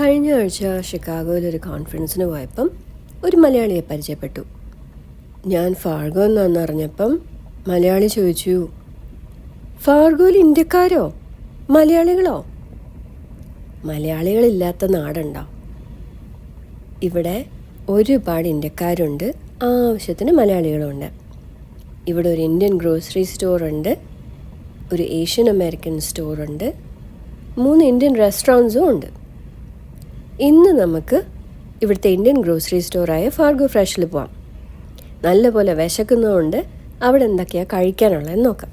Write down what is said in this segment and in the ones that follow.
കഴിഞ്ഞ ആഴ്ച ഷിക്കാഗോയിലൊരു കോൺഫറൻസിന് പോയപ്പം ഒരു മലയാളിയെ പരിചയപ്പെട്ടു. ഞാൻ ഫാർഗോ എന്നാണെന്നറിഞ്ഞപ്പം മലയാളി ചോദിച്ചു, ഫാർഗോയിൽ ഇന്ത്യക്കാരോ മലയാളികളോ? മലയാളികളില്ലാത്ത നാടുണ്ടോ? ഇവിടെ ഒരുപാട് ഇന്ത്യക്കാരുണ്ട്, ആവശ്യത്തിന് മലയാളികളുണ്ട്. ഇവിടെ ഒരു ഇന്ത്യൻ ഗ്രോസറി സ്റ്റോറുണ്ട്, ഒരു ഏഷ്യൻ അമേരിക്കൻ സ്റ്റോറുണ്ട്, 3 ഇന്ത്യൻ റെസ്റ്റോറൻറ്റ്സും ഉണ്ട്. ഇന്ന് നമുക്ക് ഇവിടുത്തെ ഇന്ത്യൻ ഗ്രോസറി സ്റ്റോറായ ഫാർഗോ ഫ്രഷിൽ പോവാം. നല്ലപോലെ വിശക്കുന്നതുകൊണ്ട് അവിടെ എന്തൊക്കെയാണ് കഴിക്കാനുള്ളതെന്ന് നോക്കാം.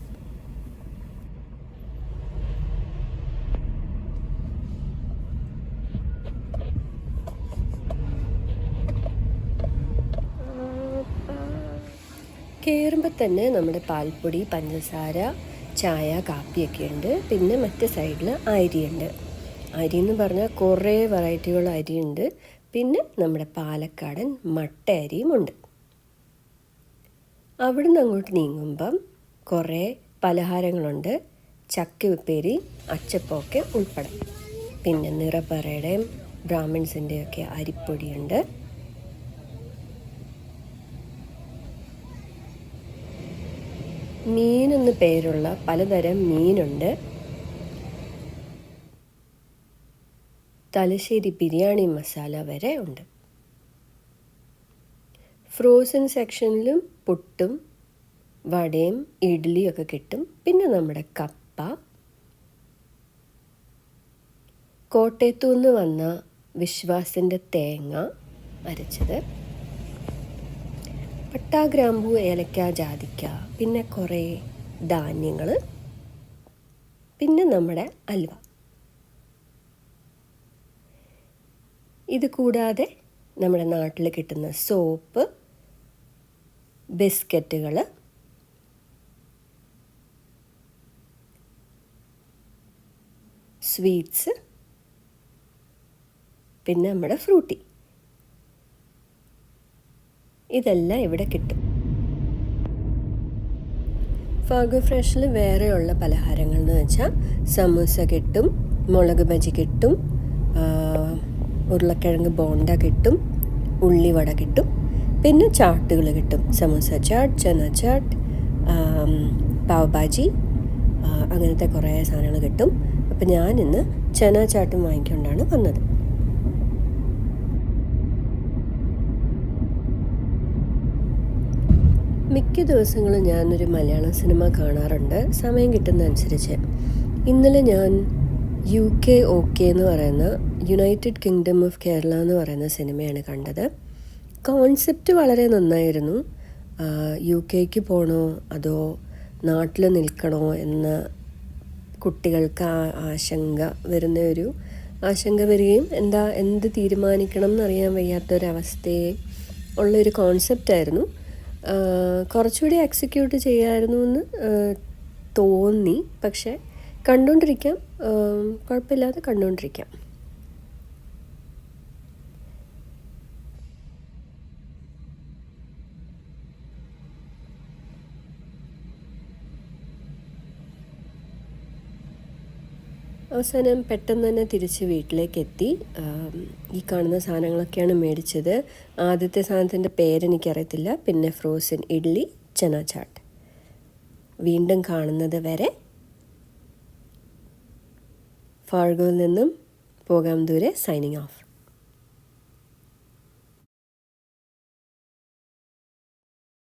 കയറുമ്പോൾ തന്നെ നമ്മുടെ പാൽപ്പൊടി, പഞ്ചസാര, ചായ, കാപ്പിയൊക്കെ ഉണ്ട്. പിന്നെ മറ്റേ സൈഡിൽ അരിയുണ്ട്. അരി എന്ന് പറഞ്ഞാൽ കുറേ വെറൈറ്റികളുടെ അരിയുണ്ട്. പിന്നെ നമ്മുടെ പാലക്കാടൻ മട്ട അരിയുമുണ്ട്. അവിടെ നിന്ന് അങ്ങോട്ട് നീങ്ങുമ്പം കുറേ പലഹാരങ്ങളുണ്ട്, ചക്ക ഉപ്പേരി, അച്ചപ്പമൊക്കെ ഉൾപ്പെടെ. പിന്നെ നിറപ്പറയുടെയും ബ്രാഹ്മിൺസിൻ്റെയൊക്കെ അരിപ്പൊടിയുണ്ട്. മീനെന്ന് പേരുള്ള പലതരം മീനുണ്ട്. തലശ്ശേരി ബിരിയാണി മസാല വരെ ഉണ്ട്. ഫ്രോസൺ സെക്ഷനിലും പുട്ടും വടയും ഇഡ്ഡലിയൊക്കെ കിട്ടും. പിന്നെ നമ്മുടെ കപ്പ, കോട്ടയത്തു നിന്ന് വന്ന വിശ്വാസിൻ്റെ തേങ്ങ അരച്ചത്, പട്ട, ഗ്രാമ്പൂ, ഏലക്ക, ജാതിക്ക, പിന്നെ കുറേ ധാന്യങ്ങൾ, പിന്നെ നമ്മുടെ അൽവ. ഇത് കൂടാതെ നമ്മുടെ നാട്ടിൽ കിട്ടുന്ന സോപ്പ്, ബിസ്ക്കറ്റുകൾ, സ്വീറ്റ്സ്, പിന്നെ നമ്മുടെ ഫ്രൂട്ടി, ഇതെല്ലാം ഇവിടെ കിട്ടും. ഫാർഗോ ഫ്രഷിൽ വേറെയുള്ള പലഹാരങ്ങൾ എന്ന് വെച്ചാൽ സമൂസ കിട്ടും, മുളക് ബജി കിട്ടും, ഉരുളക്കിഴങ്ങ് ബോണ്ട കിട്ടും, ഉള്ളിവട കിട്ടും, പിന്നെ ചാട്ടുകൾ കിട്ടും. സമൂസ ചാട്ട്, ചന ചാട്ട്, പാവ് ഭാജി, അങ്ങനത്തെ കുറേ സാധനങ്ങൾ കിട്ടും. അപ്പം ഞാനിന്ന് ചന ചാട്ടും വാങ്ങിക്കൊണ്ടാണ് വന്നത്. മിക്ക ദിവസങ്ങളും ഞാനൊരു മലയാളം സിനിമ കാണാറുണ്ട്, സമയം കിട്ടുന്നതനുസരിച്ച്. ഇന്നലെ ഞാൻ UK OK എന്ന് പറയുന്ന യുണൈറ്റഡ് കിങ്ഡം ഓഫ് കേരള എന്ന് പറയുന്ന സിനിമയാണ് കണ്ടത്. കോൺസെപ്റ്റ് വളരെ നന്നായിരുന്നു. UK പോകണോ അതോ നാട്ടിൽ നിൽക്കണോ എന്ന കുട്ടികൾക്ക് ആശങ്ക വരികയും എന്ത് തീരുമാനിക്കണം എന്നറിയാൻ വയ്യാത്തൊരവസ്ഥയെ ഉള്ളൊരു കോൺസെപ്റ്റായിരുന്നു. കുറച്ചുകൂടി എക്സിക്യൂട്ട് ചെയ്യാമായിരുന്നു എന്ന് തോന്നി. പക്ഷേ കണ്ടുകൊണ്ടിരിക്കാം, കുഴപ്പമില്ലാതെ കണ്ടുകൊണ്ടിരിക്കാം. അവസാനം പെട്ടെന്ന് തന്നെ തിരിച്ച് വീട്ടിലേക്ക് എത്തി. ഈ കാണുന്ന സാധനങ്ങളൊക്കെയാണ് മേടിച്ചത്. ആദ്യത്തെ സാധനത്തിൻ്റെ പേരെനിക്കറിയത്തില്ല. പിന്നെ ഫ്രോസൺ ഇഡ്ഡലി, ചന ചാട്ട്. വീണ്ടും കാണുന്നത് വരെ ഫാർഗോയിൽ നിന്നും പോകാം ദൂരെ സൈനിങ് ഓഫ്.